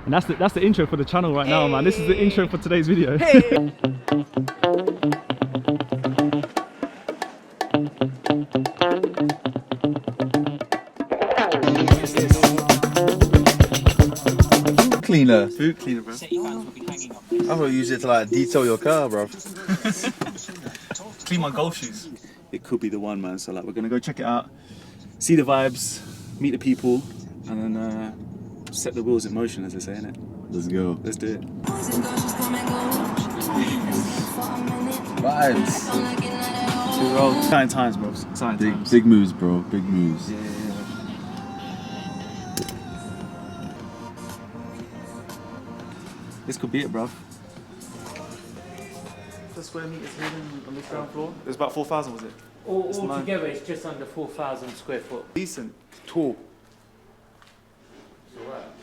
And that's the intro for the channel right now, man. This is the intro for today's video. Cleaner. Food cleaner, bro. I thought you use it to like detail your car, bro. Clean my golf shoes. It could be the one, man. So like, we're gonna go check it out, see the vibes, meet the people, and then set the wheels in motion, as they say, innit? Let's go. Let's do it. Vibes. 2 rolls. Exciting times, bro. Exciting times. Big moves, bro. Big moves. Yeah. This could be it, bruv. The square meters here on this ground floor? It was about 4,000, was it? All together, it's just under 4,000 square foot. Decent. Tall.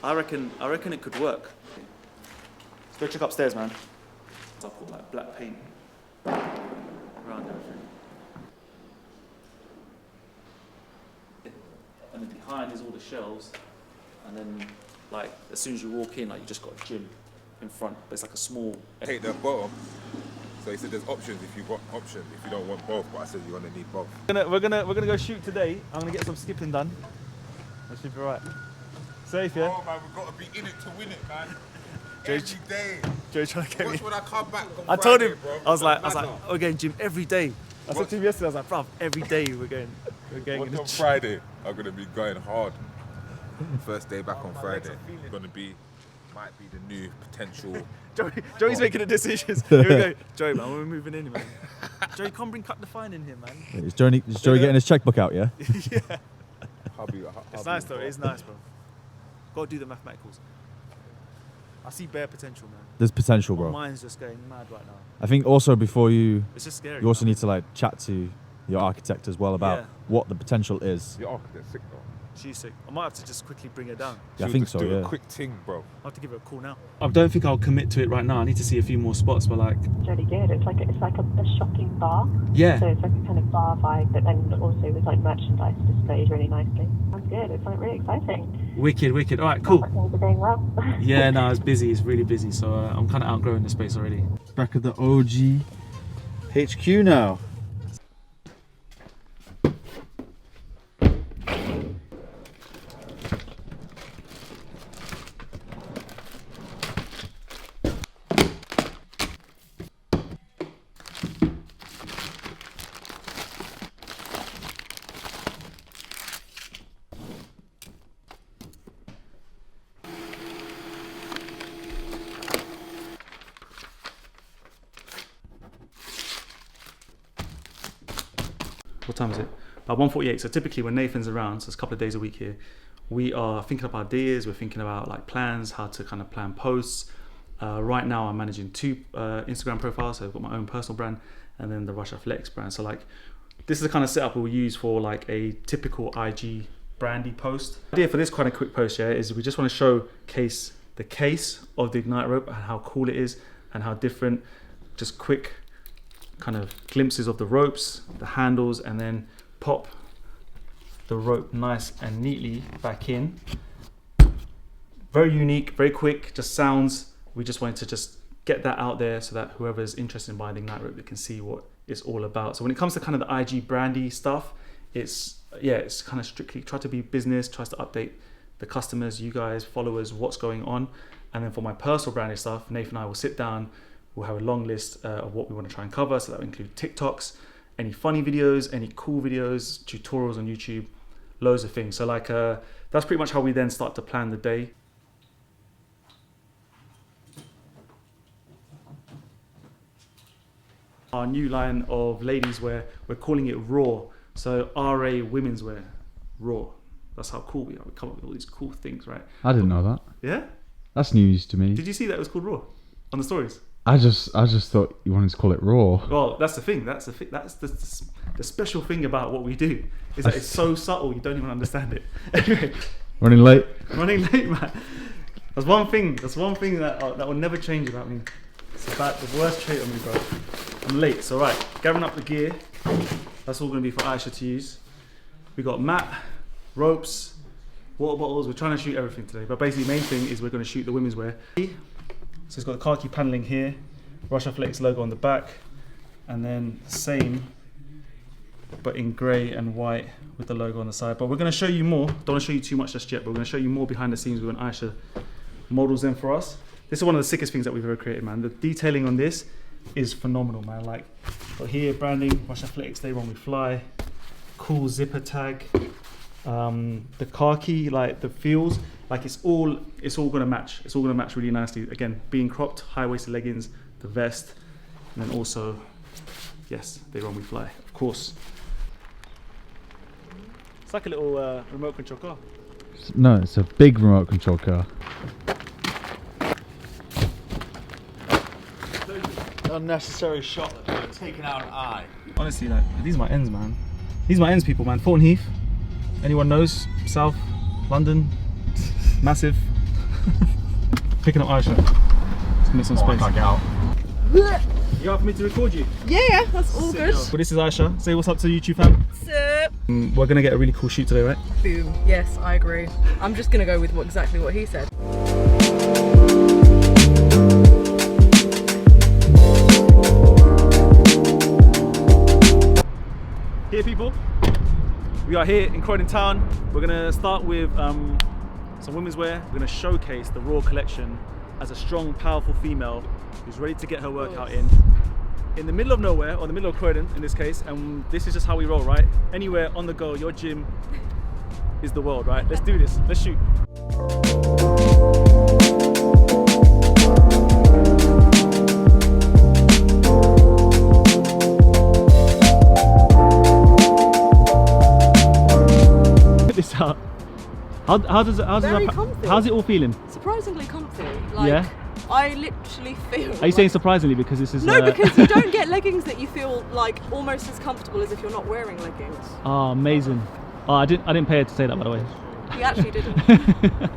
I reckon it could work. Let's go check upstairs, man. I've got like black paint around everything. And then behind is all the shelves. And then, like, as soon as you walk in, like, you just got a gym in front. But it's like a small. Take the bottom. So he said there's options if you want options, if you don't want both. But I said you're gonna need both. We're gonna go shoot today. I'm gonna get some skipping done. That should be right. Safe, yeah? Oh man, we've got to be in it to win it, man. Joe, Every day. Joe trying to get me. Watch when I come back on I told Friday, him, bro. I was like, we're going gym every day. I said What? to him yesterday, I was like, bruv, every day we're going in Watch the on gym. Friday, I'm gonna be going hard. First day back on Friday. Might be the new potential. Joey's making the decisions. Here we go. Joey, man, we're moving in, man. Joey, come bring Cut the Fine in here, man. Is Joey getting his checkbook out, yeah? Yeah. Hubby, It's nice though, it is nice, bro. Gotta do the mathematicals. I see bare potential, man. There's potential, My bro. mind's just going mad right now. I think also before you It's just scary. also man. need to like chat to your architect as well about Yeah. what the potential is. Your architect's sick though. She's sick. I might have to just quickly bring her down. Yeah, I She'll think just so, do yeah. a quick ting, bro. I'll have to give her a call now. I don't think I'll commit to it right now. I need to see a few more spots, but like... It's really good. It's like a shopping bar. Yeah. So it's like a kind of bar vibe, but then also with like merchandise displayed really nicely. Sounds good. It's like really exciting. Wicked. All right, cool. Things are going well. Yeah, no, it's busy. It's really busy. So I'm kind of outgrowing the space already. Back at the OG HQ now. What time is it? About 1:48. So typically when Nathan's around, so it's a couple of days a week here, we are thinking up ideas. We're thinking about like plans, how to kind of plan posts. Right now I'm managing 2 Instagram profiles. So I've got my own personal brand and then the Rush Athletics brand. So like this is the kind of setup we'll use for like a typical IG brandy post. The idea for this kind of quick post, yeah, is we just want to showcase the case of the Ignite rope and how cool it is and how different. Just quick kind of glimpses of the ropes, the handles, and then pop the rope nice and neatly back in. Very unique, very quick, just sounds. We just wanted to just get that out there so that whoever's interested in buying the Ignite rope, they can see what it's all about. So when it comes to kind of the IG brandy stuff, it's kind of strictly try to be business, tries to update the customers, you guys, followers, what's going on. And then for my personal branding stuff, Nathan and I will sit down. We'll have a long list of what we want to try and cover. So that will include TikToks, any funny videos, any cool videos, tutorials on YouTube, loads of things. So like that's pretty much how we then start to plan the day. Our new line of ladies wear, we're calling it Raw. So RA women's wear, Raw. That's how cool we are. We come up with all these cool things, right? I didn't know that. Yeah? That's news to me. Did you see that it was called Raw on the stories? I just thought you wanted to call it raw. Well, that's the thing. That's the special thing about what we do is that it's so subtle you don't even understand it. Anyway, Running late. running late, man. That's one thing that will never change about me. It's about the worst trait of me, bro. I'm late. So right, gathering up the gear. That's all going to be for Aisha to use. We got mat, ropes, water bottles. We're trying to shoot everything today, but basically main thing is we're going to shoot the women's wear. So it's got the khaki paneling here, Rush Athletics logo on the back, and then same but in grey and white with the logo on the side. But we're going to show you more. Don't want to show you too much just yet, but we're going to show you more behind the scenes when Aisha models them for us. This is one of the sickest things that we've ever created, man. The detailing on this is phenomenal, man. Like, got here branding, Rush Athletics, Day One We Fly, cool zipper tag, the khaki, like the feels, like it's all gonna match. It's all gonna match really nicely. Again, being cropped, high-waisted leggings, the vest, and then also, yes, Day One We Fly, of course. It's like a little remote control car. No, it's a big remote control car. Unnecessary shot taking out an eye. Honestly, like, these are my ends, man. These are my ends, people, man. Thornton Heath. Anyone knows? South London. Massive. Picking up Aisha. Let's make some space. I can't get out. You up for me to record you? Yeah, that's all good. Well, this is Aisha. Say what's up to YouTube fam. Sup? We're gonna get a really cool shoot today, right? Boom. Yes, I agree. I'm just gonna go with exactly what he said. Here, people. We are here in Croydon Town. We're gonna start with some women's wear. We're gonna showcase the Raw collection as a strong, powerful female who's ready to get her workout in the middle of nowhere, or the middle of Croydon in this case. And this is just how we roll, right? Anywhere on the go, your gym is the world, right? Let's do this. Let's shoot. This out. How's it all feeling? Surprisingly comfy. Like, Yeah? I literally feel. Are you saying surprisingly because this is No, because you don't get leggings that you feel like almost as comfortable as if you're not wearing leggings. Oh, amazing. Oh, I didn't pay her to say that, by the way. You actually didn't.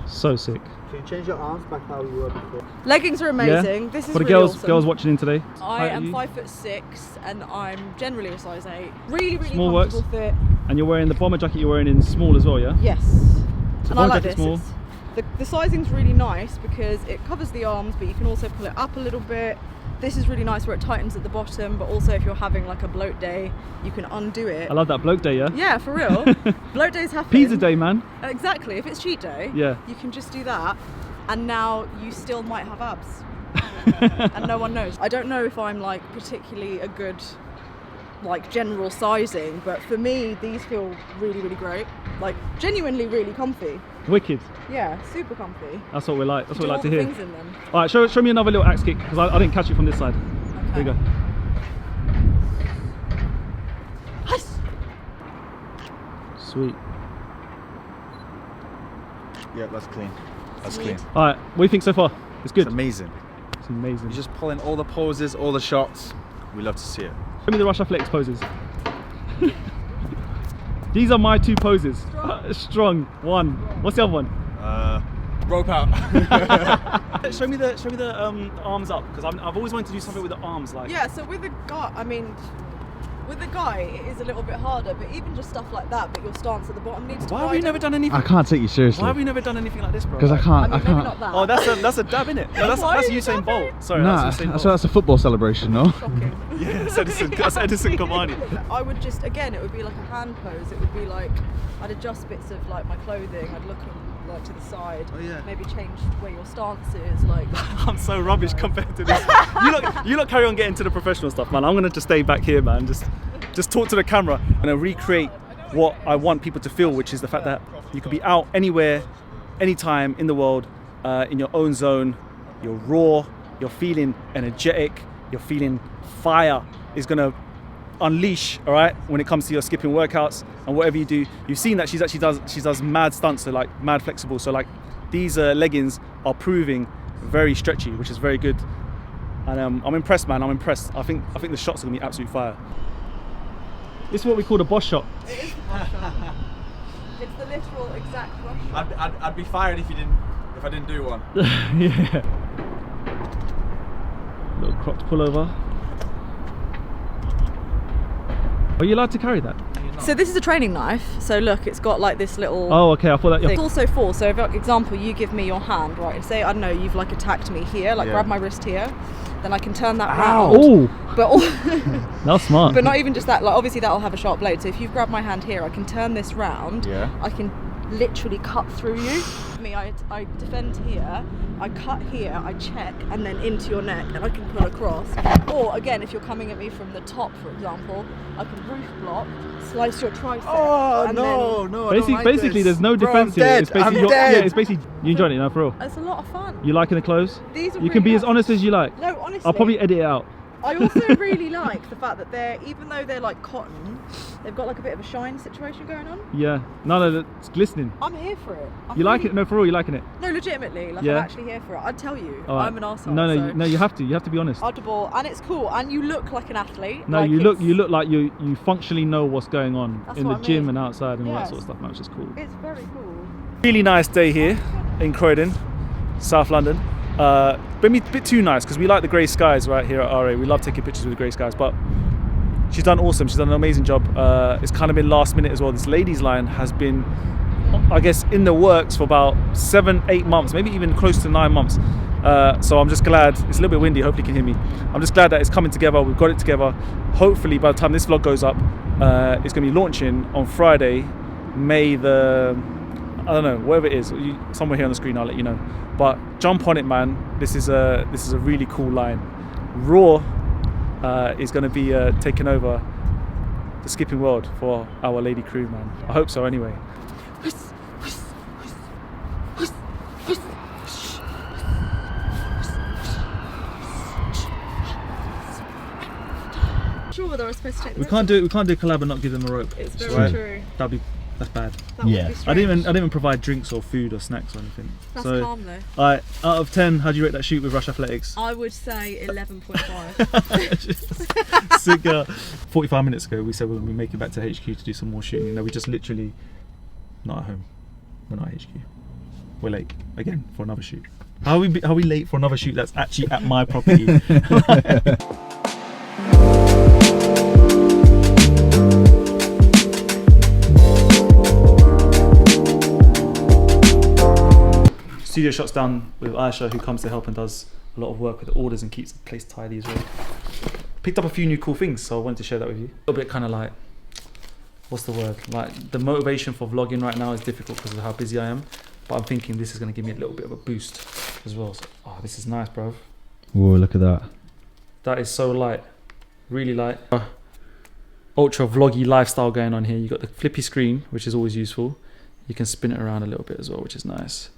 So sick. Can you change your arms back how you were before? Leggings are amazing. Yeah? This is For the really girls, awesome. girls watching in today. I Height are am you? 5'6" and I'm generally a size 8. Really, really Small comfortable works. fit. And you're wearing the bomber jacket you're wearing in small as well, yeah? Yes. So And I bomber like jacket this. small. The sizing's really nice because it covers the arms, but you can also pull it up a little bit. This is really nice where it tightens at the bottom, but also if you're having like a bloat day, you can undo it. I love that bloke day, yeah? Yeah, for real. Bloat days happen. Pizza day, man. Exactly. If it's cheat day, Yeah. you can just do that, and now you still might have abs, and no one knows. I don't know if I'm like particularly a good like general sizing, but for me these feel really, really great. Like genuinely really comfy. Wicked. Yeah, super comfy. That's what we like. That's what Do we like all to the hear. things in them. All right, show me another little axe kick because I didn't catch it from this side. Okay. Here you go. Hush! Sweet. Yeah, that's clean. That's Sweet. clean. All right, what do you think so far? It's good. It's amazing. It's amazing. You're just pulling all the poses, all the shots. We love to see it. Show me the Rush Athletics poses. These are my two poses. Strong. One. What's the other one? Rope out. Show me the arms up because I've always wanted to do something with the arms, like. Yeah, so with a guy, I mean, with a guy it is a little bit harder, but even just stuff like that, but your stance at the bottom needs to Why have you widen. never done anything? I can't take you seriously. Why have you never done anything like this, bro? Because I Like- can't. I mean, I maybe can't. not that. Oh, that's a dab, innit? No, that's Why that's are you Usain dabbing? Bolt. Sorry, Nah, that's Usain Bolt. that's a football celebration, no? Shocking. Yeah, that's Edison Cavani. I would just, again, it would be like a hand pose. It would be like, I'd adjust bits of like my clothing. I'd look like to the side. Oh, yeah. Maybe change where your stance is. Like, I'm so rubbish compared to this. You lot carry on getting to the professional stuff, man. I'm gonna just stay back here, man. Just talk to the camera. I'm gonna recreate what I want people to feel, which is the fact that you could be out anywhere, anytime in the world, in your own zone. You're raw. You're feeling energetic. You're feeling fire is gonna unleash, all right, when it comes to your skipping workouts and whatever you do. You've seen that she does mad stunts, so like mad flexible. So like these leggings are proving very stretchy, which is very good. And I'm impressed, man. I'm impressed. I think the shots are gonna be absolute fire. This is what we call the boss shot. it is the boss shot. It's the literal exact rush shot. I'd be fired if I didn't do one. Yeah. Little cropped pullover. Are you allowed to carry that? Yeah. So this is a training knife. So look, it's got like this little. Oh, okay. I thought that. It's also for. So, for example, you give me your hand, right, and say I don't know, you've like attacked me here, like grab my wrist here, then I can turn that round. Oh, But that's smart. but not even just that. Like obviously that'll have a sharp blade. So if you've grabbed my hand here, I can turn this round. Yeah. I can literally cut through you. I defend here, I cut here, I check, and then into your neck, and I can pull across. Or again, if you're coming at me from the top, for example, I can roof block, slice your tricep. Oh and no! Basically, there's no defense here. It's basically dead. Yeah, it's basically you enjoying it now, for real. It's a lot of fun. You liking the clothes? These are You can really be as nice. honest as you like. No, honestly. I'll probably edit it out. I also really like the fact that even though they're like cotton, they've got like a bit of a shine situation going on. Yeah. No, it's glistening. I'm here for it. You like it? No, for real, you liking it? No, legitimately. Like Yeah. I'm actually here for it. I'd tell you. All right. I'm an arsehole. No, you have to. You have to be honest. Audible, and it's cool, and you look like an athlete. No, like you look like you functionally know what's going on That's in the what I gym mean. and outside and all that Yes. sort of stuff, man, which is cool. It's very cool. Really nice day here in Croydon, South London. Maybe a bit too nice because we like the grey skies right here at RA. We love taking pictures with the grey skies, but she's done awesome. She's done an amazing job. It's kind of been last minute as well. This ladies line has been, I guess, in the works for about 7-8 months, maybe even close to 9 months. So I'm just glad, it's a little bit windy, hopefully you can hear me. I'm just glad that it's coming together, we've got it together. Hopefully by the time this vlog goes up, it's going to be launching on Friday, May the, I don't know, whatever it is, somewhere here on the screen I'll let you know. But jump on it, man. This is a really cool line. Raw is going to be taking over the skipping world for our lady crew, man. I hope so anyway. Sure whether I was supposed to take the We can't do a collab and not give them a rope. It's very Right. true. That's bad. That would Yeah. be I didn't strange. even provide drinks or food or snacks or anything. That's So, calm though. alright, out of 10, how do you rate that shoot with Rush Athletics? I would say 11.5. Sick. 45 minutes ago, we said we're going to be making back to HQ to do some more shooting. No, we just literally not at home. We're not at HQ. We're late again for another shoot. How are we late for another shoot that's actually at my property? Studio shots done with Aisha, who comes to help and does a lot of work with the orders and keeps the place tidy as well. Picked up a few new cool things, so I wanted to share that with you. A little bit kind of like, what's the word? Like the motivation for vlogging right now is difficult because of how busy I am, but I'm thinking this is going to give me a little bit of a boost as well. So, oh, this is nice, bro. Whoa, look at that. That is so light, really light. Ultra vloggy lifestyle going on here. You got the flippy screen, which is always useful. You can spin it around a little bit as well, which is nice.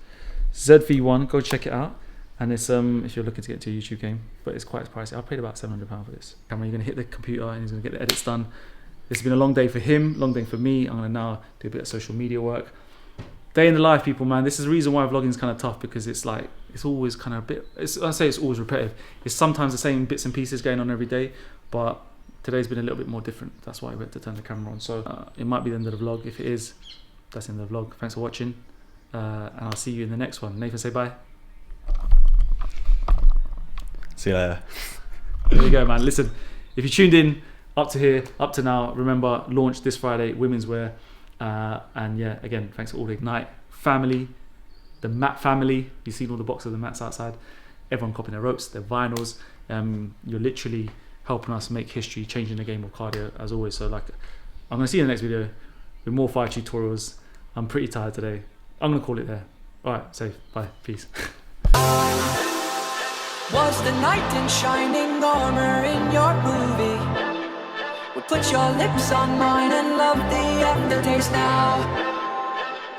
ZV1, go check it out. And it's if you're looking to get to a YouTube game, but it's quite pricey. I paid about £700 for this camera. You're gonna hit the computer and he's gonna get the edits done. This has been a long day for him, long day for me. I'm gonna now do a bit of social media work. Day in the life, people, man. This is the reason why vlogging is kind of tough, because it's like, it's always kind of a bit, I say it's always repetitive. It's sometimes the same bits and pieces going on every day, but today's been a little bit more different. That's why we had to turn the camera on. So it might be the end of the vlog. If it is, that's the end of the vlog. Thanks for watching. And I'll see you in the next one. Nathan, say bye. See you later. There you go, man. Listen, if you tuned in up to here, up to now, remember, launch this Friday, women's wear. And yeah, again, thanks to all the Ignite family, the mat family. You've seen all the boxes of the mats outside. Everyone copying their ropes, their vinyls. You're literally helping us make history, changing the game of cardio as always. So like, I'm gonna see you in the next video with more fire tutorials. I'm pretty tired today. I'm gonna call it there. All right, safe. Bye. Peace. Was the knight in shining armor in your movie? Would put your lips on mine and love the aftertaste now.